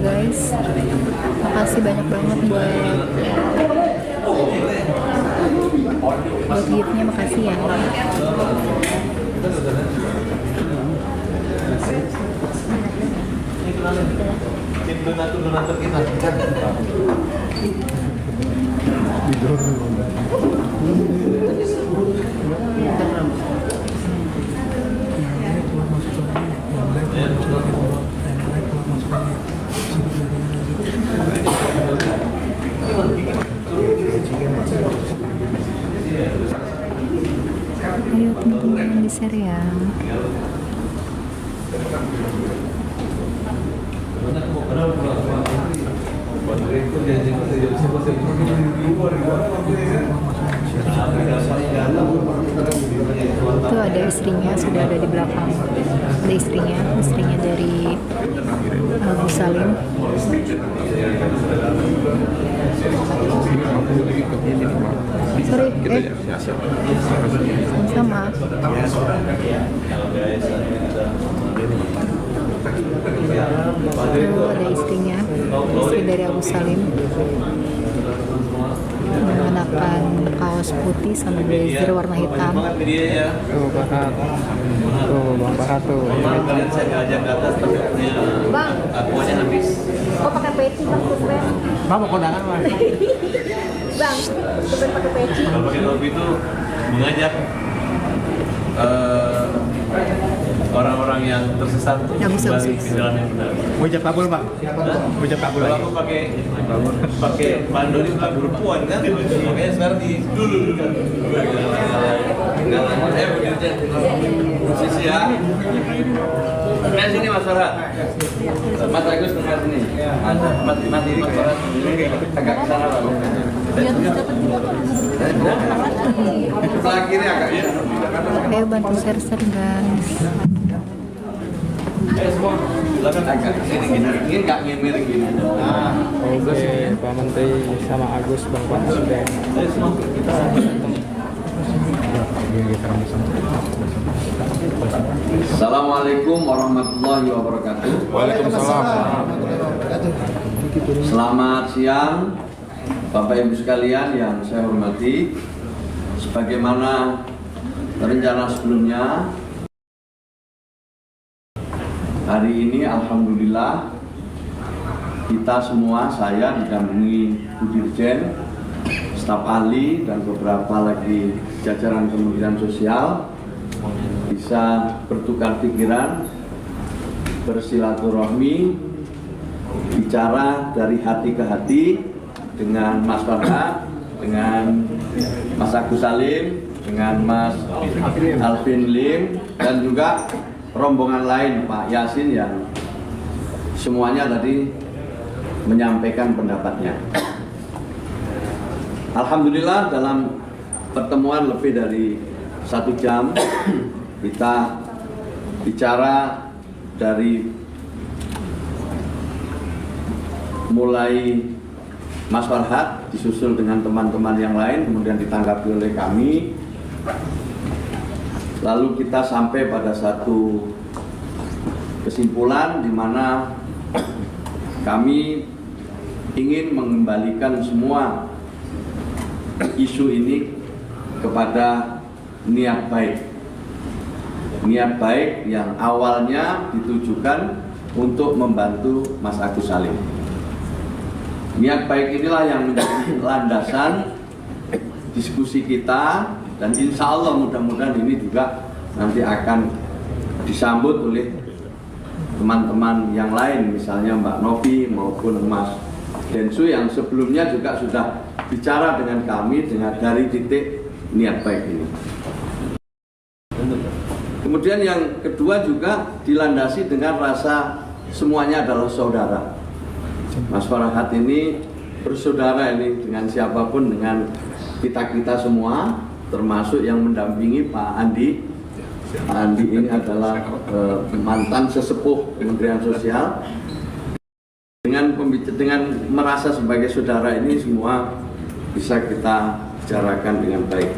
guys. Makasih banyak banget buat giftnya, makasih ya. Ayo teman-teman di-share ya. Itu ada istrinya, sudah ada di belakang. Ada istrinya dari Agus Salim. Sorry, sama. Itu ada istrinya, istri dari Agus Salim, mengenakan kaos putih sama blazer warna hitam. Bang Pahat tuh. Bang, akunya habis. kok pakai peci bang? Bang mau kondangan Bang. Bang, coba pakai peci. Kalau pakai topi itu mengajak orang-orang yang tersesat untuk kembali ke jalan yang benar. Mujab kabul Bang. Mujab kabul Kalau lagi. aku pakai pandori itu perempuan kan, makanya sekarang di dulu kan. Posisi ya. Ke sini Mas Farah. Mas Agus ke sini. Mas ini Mas Farah agak ke sana Bang. Sebelah kiri agak ya. Ayo bantu share guys. Silakan agak ke sini gini. Ini enggak ngemir gini. Nah, Oke, Pak Menteri sama Agus Bang Pahat sudah. Assalamualaikum warahmatullahi wabarakatuh. Waalaikumsalam. Selamat siang Bapak Ibu sekalian yang saya hormati. Sebagaimana rencana sebelumnya, hari ini alhamdulillah kita semua, saya didampingi Bu Dirjen, staf ahli dan beberapa lagi jajaran Kementerian Sosial bisa bertukar pikiran, bersilaturahmi, bicara dari hati ke hati dengan Mas Farhat, dengan Mas Agus Salim, dengan Mas Alvin Lim, dan juga rombongan lain Pak Yasin yang semuanya tadi menyampaikan pendapatnya. Alhamdulillah dalam pertemuan lebih dari 1 jam kita bicara dari mulai Mas Farhat disusul dengan teman-teman yang lain, kemudian ditanggapi oleh kami. Lalu kita sampai pada satu kesimpulan di mana kami ingin mengembalikan semua isu ini kepada niat baik. Niat baik yang awalnya ditujukan untuk membantu Mas Agus Salim. Niat baik inilah yang menjadi landasan diskusi kita, dan insya Allah mudah-mudahan ini juga nanti akan disambut oleh teman-teman yang lain, misalnya Mbak Novi maupun Mas Densu yang sebelumnya juga sudah bicara dengan kami dari titik niat baik ini. Kemudian yang kedua juga dilandasi dengan rasa semuanya adalah saudara. Mas Farhat ini bersaudara ini dengan siapapun, dengan kita-kita semua, termasuk yang mendampingi Pak Andi. Pak Andi ini adalah mantan sesepuh Kementerian Sosial. Dengan merasa sebagai saudara ini semua bisa kita bicarakan dengan baik.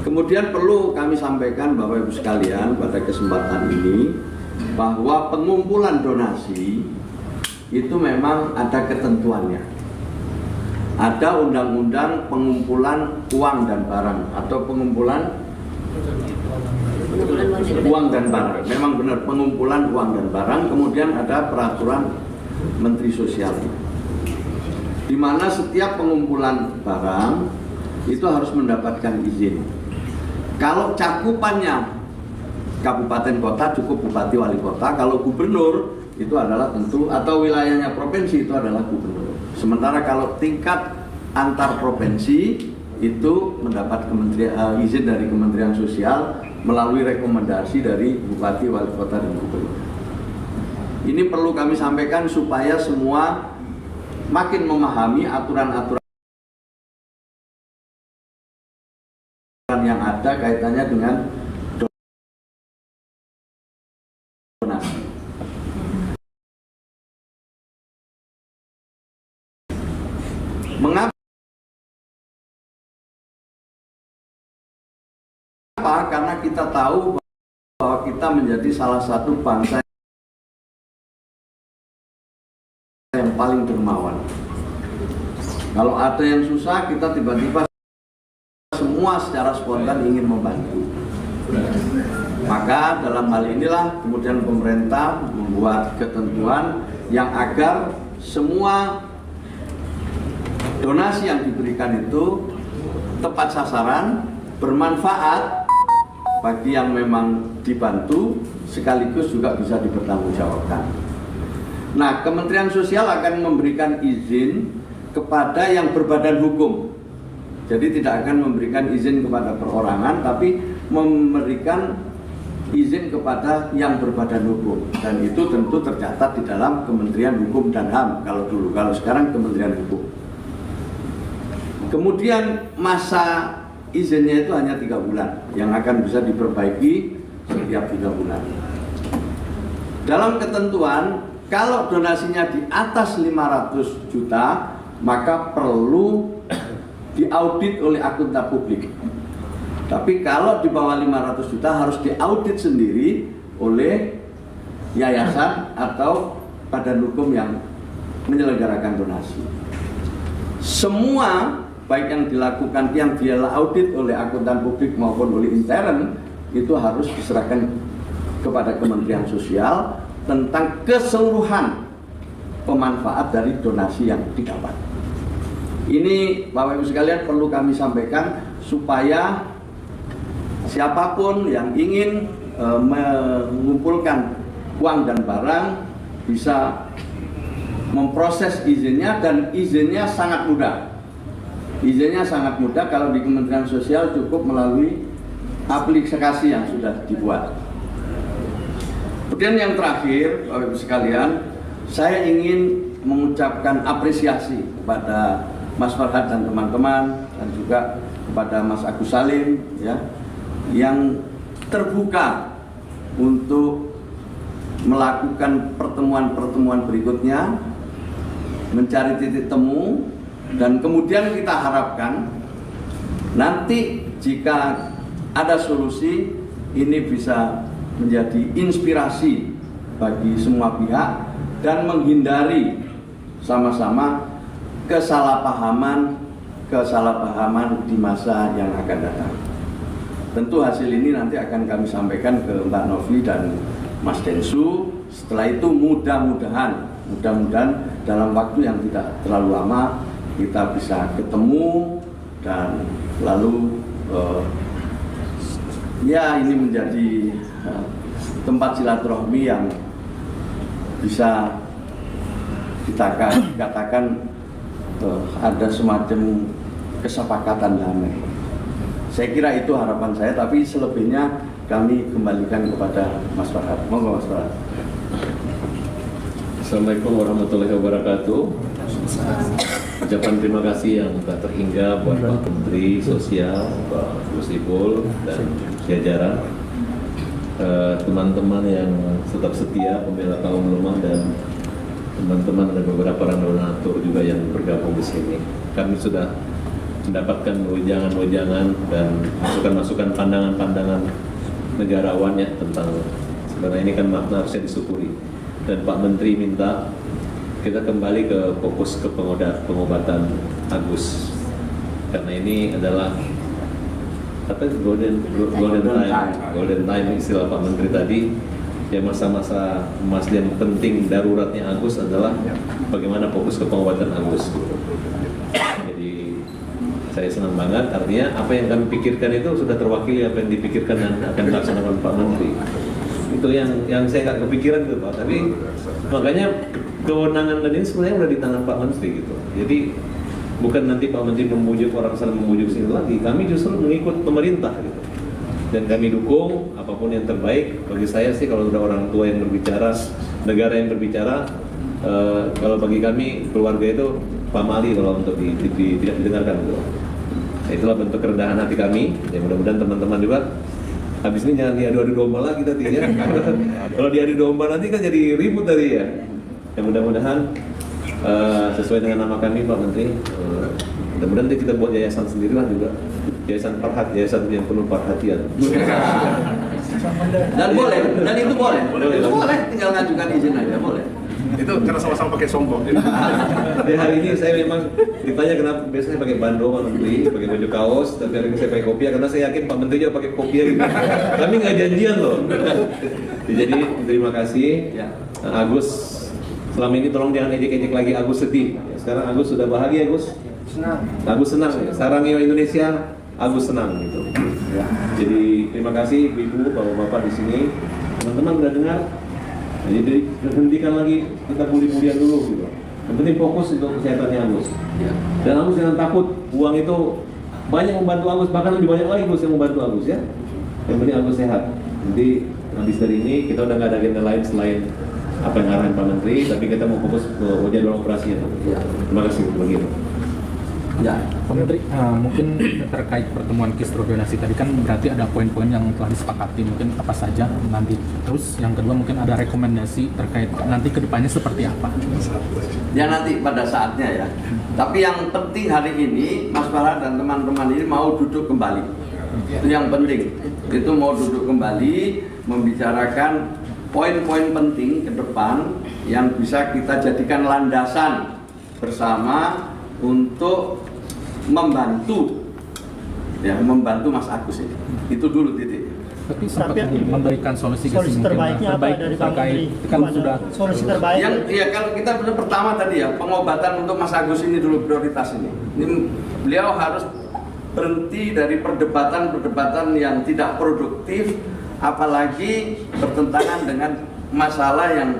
Kemudian perlu kami sampaikan Bapak Ibu sekalian pada kesempatan ini bahwa pengumpulan donasi itu memang ada ketentuannya. Ada undang-undang pengumpulan uang dan barang atau pengumpulan uang dan barang. Memang benar pengumpulan uang dan barang. Kemudian ada peraturan Menteri Sosial, di mana setiap pengumpulan barang itu harus mendapatkan izin. Kalau cakupannya kabupaten kota cukup bupati wali kota, kalau gubernur itu adalah tentu, atau wilayahnya provinsi itu adalah gubernur. Sementara kalau tingkat antar provinsi itu mendapat izin dari Kementerian Sosial melalui rekomendasi dari bupati wali kota dan gubernur. Ini perlu kami sampaikan supaya semua makin memahami aturan-aturan yang ada kaitannya dengan donasi. Mengapa? Karena kita tahu bahwa kita menjadi salah satu bangsa yang paling dermawan. Kalau ada yang susah, kita tiba-tiba semua secara spontan ingin membantu. Maka dalam hal inilah kemudian pemerintah membuat ketentuan yang agar semua donasi yang diberikan itu tepat sasaran, bermanfaat bagi yang memang dibantu, sekaligus juga bisa dipertanggungjawabkan. Nah, Kementerian Sosial akan memberikan izin kepada yang berbadan hukum. Jadi tidak akan memberikan izin kepada perorangan, tapi memberikan izin kepada yang berbadan hukum. Dan itu tentu tercatat di dalam Kementerian Hukum dan HAM kalau dulu, kalau sekarang Kementerian Hukum. Kemudian masa izinnya itu hanya 3 bulan, yang akan bisa diperbaiki setiap 3 bulan. Dalam ketentuan, kalau donasinya di atas 500 juta, maka perlu diaudit oleh akuntan publik. Tapi kalau di bawah 500 juta harus diaudit sendiri oleh yayasan atau badan hukum yang menyelenggarakan donasi. Semua baik yang dilakukan, yang dia audit oleh akuntan publik maupun oleh intern, itu harus diserahkan kepada Kementerian Sosial tentang keseluruhan pemanfaat dari donasi yang didapat. Ini Bapak Ibu sekalian perlu kami sampaikan supaya siapapun yang ingin mengumpulkan uang dan barang bisa memproses izinnya, dan izinnya sangat mudah. Izinnya sangat mudah, kalau di Kementerian Sosial cukup melalui aplikasi yang sudah dibuat. Kemudian yang terakhir, Bapak Ibu sekalian, saya ingin mengucapkan apresiasi kepada Mas Farhad dan teman-teman, dan juga kepada Mas Agus Salim, ya, yang terbuka untuk melakukan pertemuan-pertemuan berikutnya, mencari titik temu. Dan kemudian kita harapkan nanti jika ada solusi, ini bisa menjadi inspirasi bagi semua pihak dan menghindari sama-sama kesalahpahaman di masa yang akan datang. Tentu hasil ini nanti akan kami sampaikan ke Mbak Novi dan Mas Densu. Setelah itu mudah-mudahan dalam waktu yang tidak terlalu lama kita bisa ketemu, dan lalu ya ini menjadi tempat silaturahmi yang bisa kita katakan ada semacam kesepakatan damai. Saya kira itu harapan saya, tapi selebihnya kami kembalikan kepada Mas Farhad. Monggo Mas Farhad. Assalamualaikum warahmatullahi wabarakatuh. Ucapan terima kasih yang tak terhingga buat Pak Menteri Sosial, Pak Gus Ipul dan jajaran, teman-teman yang tetap setia pembela kaum lemah, dan teman-teman dan beberapa orang donatur juga yang bergabung di sini. Kami sudah mendapatkan wejangan-wejangan dan masukan-masukan pandangan-pandangan negarawan ya tentang sebenarnya ini kan makna harusnya disyukuri. Dan Pak Menteri minta kita kembali ke fokus ke pengobatan Agus, karena ini adalah apa golden time istilah Pak Menteri tadi. Ya, masa-masa yang penting daruratnya Agus adalah bagaimana fokus ke pengobatan Agus. Jadi saya senang banget, artinya apa yang kami pikirkan itu sudah terwakili apa yang dipikirkan dan akan dilaksanakan Pak Menteri. Itu yang saya nggak kepikiran gitu Pak, tapi makanya kewenangan dan ini sebenarnya udah di tangan Pak Menteri gitu. Jadi bukan nanti Pak Menteri membujuk orang sana membujuk sini lagi, kami justru mengikut pemerintah gitu. Dan kami dukung apapun yang terbaik. Bagi saya sih kalau udah orang tua yang berbicara, negara yang berbicara, kalau bagi kami keluarga itu pamali kalau untuk tidak didengarkan gitu. Nah, itulah bentuk kerendahan hati kami. Ya mudah-mudahan teman-teman juga habis ini jangan diadu-adu domba lagi nanti ya. Kalau diadu domba nanti kan jadi ribut tadi ya. Ya mudah-mudahan sesuai dengan nama kami Pak Menteri. Mudah-mudahan kita buat yayasan sendirilah juga. Yayasan Farhat, yayasan yang penuh perhatian. Dan boleh, dan itu boleh. Itu boleh, tinggal ngajukan izin aja, boleh. Itu karena sama-sama pakai sombong. Di hari ini saya memang ditanya kenapa biasanya pakai bando Pak Menteri, pakai baju kaos, tapi hari ini saya pakai kopiah karena saya yakin Pak Menteri juga pakai kopiah gitu. Kami nggak janjian loh. Jadi terima kasih Agus. Selama ini tolong jangan ejek-ejek lagi Agus sedih. Sekarang Agus sudah bahagia Agus. Senang. Agus senang. Sarangnya Indonesia. Agus senang gitu. Jadi terima kasih Ibu, Bapak-bapak di sini. Teman-teman udah dengar. Jadi hentikan lagi kita bully-bullyan dulu gitu. Yang penting fokus untuk kesehatannya Agus. Dan Agus jangan takut, uang itu banyak membantu Agus, bahkan lebih banyak lagi Agus yang membantu Agus ya. Yang penting Agus sehat. Nanti habis dari ini kita udah nggak ada agenda lain selain apa yang arahin Pak Menteri, tapi kita mau fokus ke jadwal operasinya. Terima kasih begitu. Ya, Pak Menteri, mungkin terkait pertemuan kisruh donasi tadi kan berarti ada poin-poin yang telah disepakati, mungkin apa saja nanti. Terus yang kedua mungkin ada rekomendasi terkait nanti kedepannya seperti apa? ya nanti pada saatnya ya. Tapi yang penting hari ini Mas Farhat dan teman-teman ini mau duduk kembali. Itu yang penting. Itu mau duduk kembali membicarakan poin-poin penting ke depan yang bisa kita jadikan landasan bersama untuk membantu Mas Agus ini. Itu dulu titik. Tapi sempat memberikan solusi terbaiknya apa dari Pak Menteri? Kan sudah Solusi terbaik. Yang ya kalau kita pertama tadi ya pengobatan untuk Mas Agus ini dulu prioritas ini. Ini beliau harus berhenti dari perdebatan yang tidak produktif, apalagi bertentangan dengan masalah yang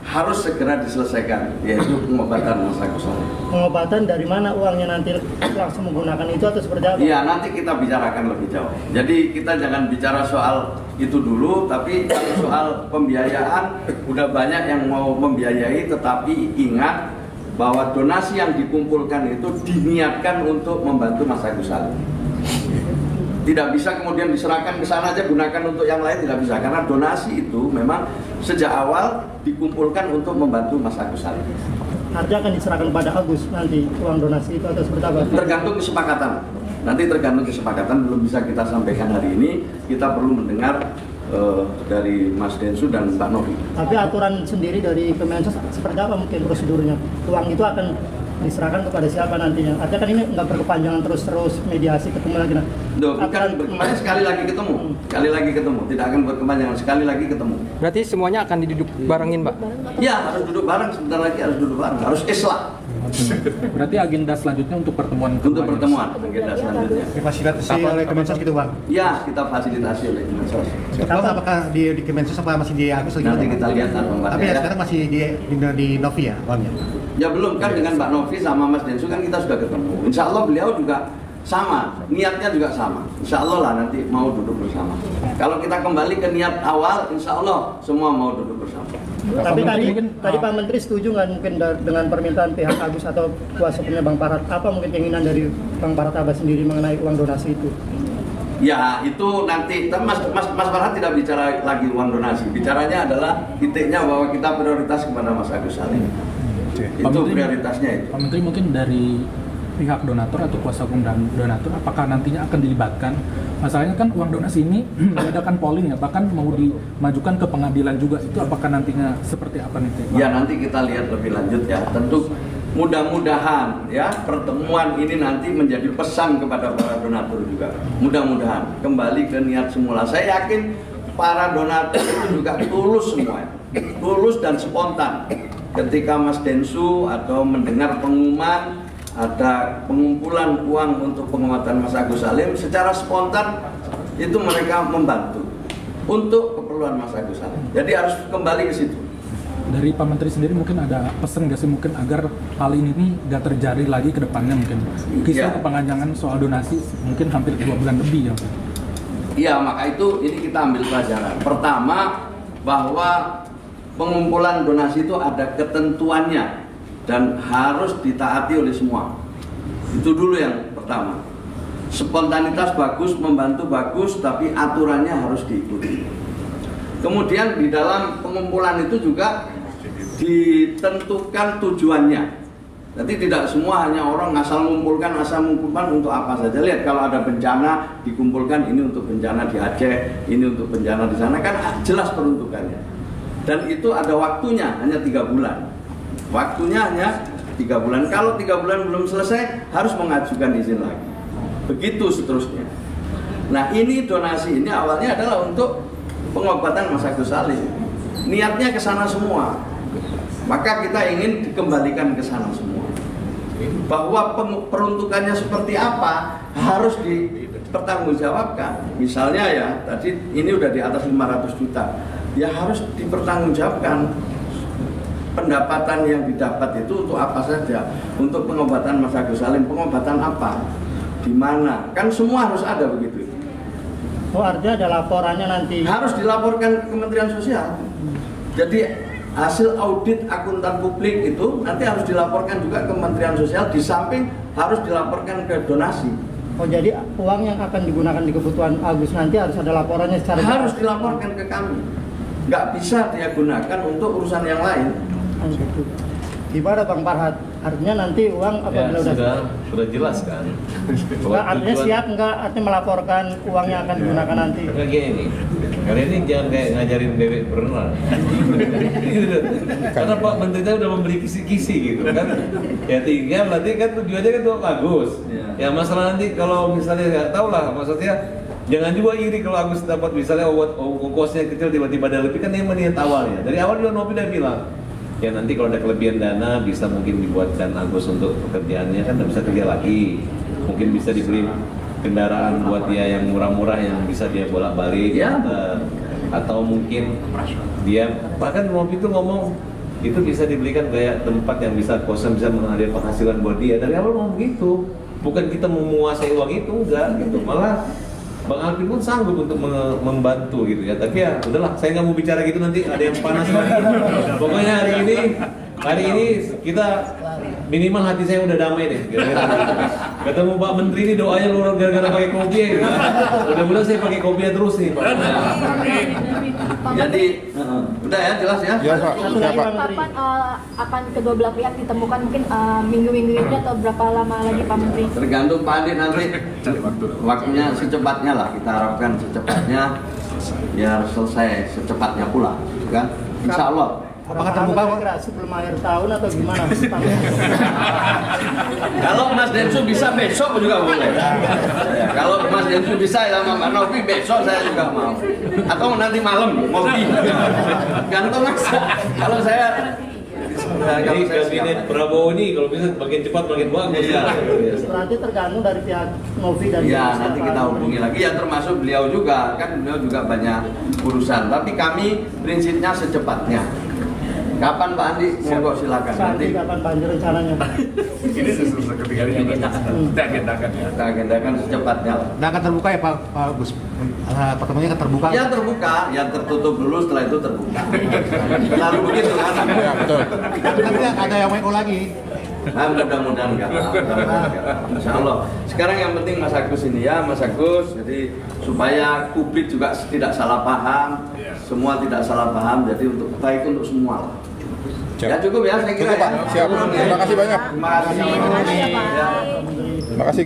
harus segera diselesaikan, yaitu pengobatan Mas Agus. Pengobatan dari mana uangnya nanti langsung menggunakan itu atau seperti apa? Iya, nanti kita bicarakan lebih jauh. Jadi kita jangan bicara soal itu dulu, tapi soal pembiayaan udah banyak yang mau membiayai, tetapi ingat bahwa donasi yang dikumpulkan itu diniatkan untuk membantu Mas Agus Salim. Tidak bisa kemudian diserahkan ke sana aja, gunakan untuk yang lain, tidak bisa. Karena donasi itu memang sejak awal dikumpulkan untuk membantu Mas Agus Salim. Artinya akan diserahkan pada Agus nanti uang donasi itu atau seperti apa? Tergantung kesepakatan. Nanti tergantung kesepakatan, belum bisa kita sampaikan hari ini. Kita perlu mendengar dari Mas Densu dan Mbak Novi. Tapi aturan sendiri dari Kemensos seperti apa mungkin prosedurnya? Uang itu akan diserahkan kepada siapa nantinya? Artinya kan ini nggak berkepanjangan terus mediasi ketemu lagi. Duh, bukan berkepanjangan sekali lagi ketemu, tidak akan berkepanjangan sekali lagi ketemu. Berarti semuanya akan diduduk barengin, Pak? Ya, harus duduk bareng, sebentar lagi harus duduk bareng, harus islah. Berarti agenda selanjutnya untuk pertemuan Untuk pertemuan, agenda selanjutnya. Difasilitasi oleh Kemensos gitu Bang? Ya, kita fasilitasi oleh Kemensos. Apakah di Kemensos apa masih di Agus lagi? Nanti kita lihat Tapi ya sekarang masih di Novi ya Bang ya? Ya belum kan, dengan Mbak Novi sama Mas Densu kan kita sudah ketemu. Insya Allah beliau juga sama, niatnya juga sama. Insya Allah lah nanti mau duduk bersama. Kalau kita kembali ke niat awal, insya Allah semua mau duduk bersama. Tapi tadi Pak Menteri setuju nggak mungkin dengan permintaan pihak Agus atau kuasa hukumnya Bang Farhat? Apa mungkin keinginan dari Bang Farhat Abbas sendiri mengenai uang donasi itu? Ya itu nanti, Mas Farhat tidak bicara lagi uang donasi. Bicaranya adalah titiknya bahwa kita prioritas kepada Mas Agus Salim. Itu prioritasnya itu. Pak Menteri mungkin dari pihak donatur atau kuasa hukum dan donatur, apakah nantinya akan dilibatkan? Masalahnya kan uang donasi ini diadakan polling ya, bahkan mau dimajukan ke pengadilan juga, itu apakah nantinya seperti apa nih? Ya nanti kita lihat lebih lanjut ya. Tentu mudah-mudahan ya pertemuan ini nanti menjadi pesan kepada para donatur juga. Mudah-mudahan kembali ke niat semula. Saya yakin para donatur itu juga tulus semua, tulus dan spontan. Ketika Mas Densu atau mendengar pengumuman ada pengumpulan uang untuk pengobatan Mas Agus Salim, secara spontan itu mereka membantu untuk keperluan Mas Agus Salim. Jadi harus kembali ke situ. Dari Pak Menteri sendiri mungkin ada pesan nggak sih mungkin agar hal ini nggak terjadi lagi ke depannya mungkin? Kisah kepanjangan soal donasi mungkin hampir 2 bulan lebih ya. Iya, maka itu ini kita ambil pelajaran. Pertama, bahwa pengumpulan donasi itu ada ketentuannya dan harus ditaati oleh semua. Itu dulu yang pertama. Spontanitas bagus, membantu bagus, tapi aturannya harus diikuti. Kemudian di dalam pengumpulan itu juga ditentukan tujuannya. Jadi tidak semua hanya orang asal mengumpulkan untuk apa saja. Lihat kalau ada bencana dikumpulkan, ini untuk bencana di Aceh, ini untuk bencana di sana, kan jelas peruntukannya. Dan itu ada waktunya, hanya 3 bulan. Waktunya hanya 3 bulan. Kalau 3 bulan belum selesai, harus mengajukan izin lagi. Begitu seterusnya. Nah ini donasi ini awalnya adalah untuk pengobatan Mas Agus Salim. Niatnya ke sana semua. Maka kita ingin dikembalikan ke sana semua. Bahwa peruntukannya seperti apa harus dipertanggungjawabkan. Misalnya ya, tadi ini udah di atas 500 juta. Ya harus dipertanggungjawabkan pendapatan yang didapat itu untuk apa saja. Untuk pengobatan Mas Agus Salim, pengobatan apa? Di mana? Kan semua harus ada begitu. Oh artinya ada laporannya nanti? Harus dilaporkan ke Kementerian Sosial. Jadi hasil audit akuntan publik itu nanti harus dilaporkan juga ke Kementerian Sosial, di samping harus dilaporkan ke donasi. Oh jadi uang yang akan digunakan di kebutuhan Agus nanti harus ada laporannya secara harus dilaporkan ke kami. Nggak bisa dia gunakan untuk urusan yang lain. gitu. Gimana Bang Farhad? Artinya nanti uang apabila sudah jelas kan? Artinya siap nggak artinya melaporkan uang yang akan digunakan nanti? Karena gini nih, kalian ini jangan kayak ngajarin bebek berenang. Karena Pak Menteri udah memberi kisi-kisi gitu kan. Ya tinggal berarti kan tujuannya kan tuh bagus. Ya masalah nanti kalau misalnya nggak tahu lah, maksudnya jangan juga iri kalau Agus dapat misalnya ongkosnya kecil tiba-tiba ada lebih, kan yang meniat awalnya. Dari awal juga Novi udah bilang, ya nanti kalau ada kelebihan dana bisa mungkin dibuatkan Agus untuk pekerjaannya, kan bisa kerja lagi. Mungkin bisa dibeli kendaraan buat dia yang murah-murah yang bisa dia bolak-balik. Ya. Atau mungkin dia bahkan Novi itu ngomong itu bisa dibelikan kayak tempat yang bisa kosan, bisa menghadirkan penghasilan buat dia. Dari awal ngomong gitu. Bukan kita menguasai uang itu, enggak gitu. Malah Bang Alvin pun sanggup untuk membantu gitu ya. Tapi ya udahlah, saya nggak mau bicara gitu, nanti ada yang panas lagi. Pokoknya hari ini kita minimal hati saya udah damai deh. Ketemu Pak Menteri ini doanya luar gara-gara pakai kopi ya. Gitu. Mudah-mudahan saya pakai kopi terus nih Pak. Jadi udah ya, jelas ya. Ya Pak. Kapan akan kedua belah pihak ditemukan, mungkin minggu-minggu ini atau berapa lama lagi Pak Menteri? Tergantung Pak Andi nanti waktunya secepatnya lah, kita harapkan secepatnya biar selesai secepatnya pula, kan? Insya Allah. Apakah terbuka sebelum akhir tahun atau gimana? Kalau Mas Densu bisa besok juga boleh. Ya, kalau Mas Densu bisa sama Mbak Novi besok saya juga mau. Atau nanti malam mau gantung aja. Kalau saya Jadi kabinet Prabowo ini kalau bisa makin cepat makin bagus ya. Berarti tergantung dari pihak Novi dan ya nanti kita hubungi lagi ya, termasuk beliau juga, kan beliau juga banyak urusan. Tapi kami prinsipnya secepatnya. Kapan Pak Andi? Monggo silakan. Nanti kapan banjir rencananya? Ini sesuatu ketiga ini kita agendakan ya. Kita agendakan secepatnya. Nah, akan terbuka ya Pak Gus? Pertemuannya akan terbuka? Ya terbuka, yang tertutup dulu, setelah itu terbuka. Selalu begitu kan? Ya betul. Nanti ada yang WO lagi. Nah, mudah-mudahan enggak. Insya Allah. Sekarang yang penting Mas Agus ini ya, Mas Agus. Jadi supaya publik juga tidak salah paham, semua tidak salah paham. Jadi baik untuk semua. Ya cukup ya saya kira. Cukup, Pak. Siap. Terima kasih banyak. Terima kasih. Terima kasih ya Pak. Terima kasih.